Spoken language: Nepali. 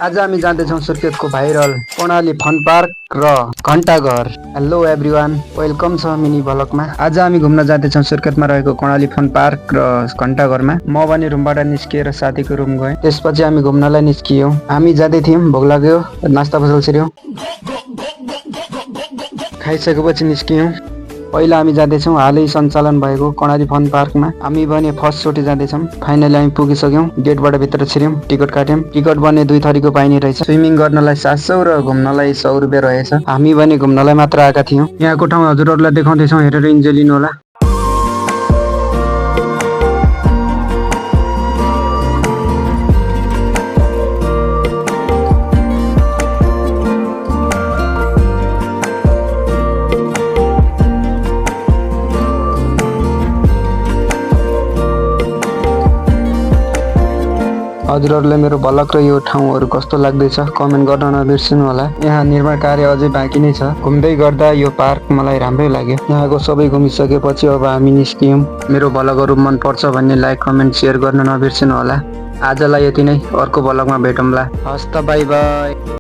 आज हामी जाँदैछौँ सुर्खेतको भाइरल कर्णाली फन पार्क र घण्टाघर। हेलो एभ्रिवान, वेलकम छ मिनी भ्लगमा। आज हामी घुम्न जाँदैछौँ सुर्खेतमा रहेको कर्णाली फन पार्क र घण्टाघरमा। म भने रुमबाट निस्किएर साथीको रुम गएँ, त्यसपछि हामी घुम्नलाई निस्कियौँ। हामी जाँदै थियौँ, भोक लाग्यो, नास्ता पसल छिर्यौँ, खाइसकेपछि निस्कियौँ। पहिला हामी जाँदैछौँ हालै सञ्चालन भएको कर्णाली फन पार्कमा। हामी भने फर्स्ट चोटि जाँदैछौँ। फाइनली हामी पुगिसक्यौँ, गेटबाट भित्र छिर्यौँ, टिकट काट्यौँ। टिकट भने 2 थरीको पाइने रहेछ। स्विमिङ गर्नलाई 700 र घुम्नलाई 100 रुपियाँ रहेछ। हामी भने घुम्नलाई मात्र आएका थियौँ। यहाँको ठाउँ हजुरहरूलाई देखाउँदैछौँ, हेरेर इन्जोय लिनु होला। हजुरहरूलाई मेरो भ्लग र यो ठाउँहरू कस्तो लाग्दैछ कमेन्ट गर्न नबिर्सिनु होला। यहाँ निर्माण कार्य अझै बाँकी नै छ। घुम्दै गर्दा यो पार्क मलाई राम्रै लाग्यो। यहाँको सबै घुमिसकेपछि अब हामी निस्कियौँ। मेरो भ्लगहरू मन पर्छ भन्ने लाइक कमेन्ट सेयर गर्न नबिर्सिनु होला। आजलाई यति नै, अर्को भ्लगमा भेटौँला। हस् त, बाई बाई।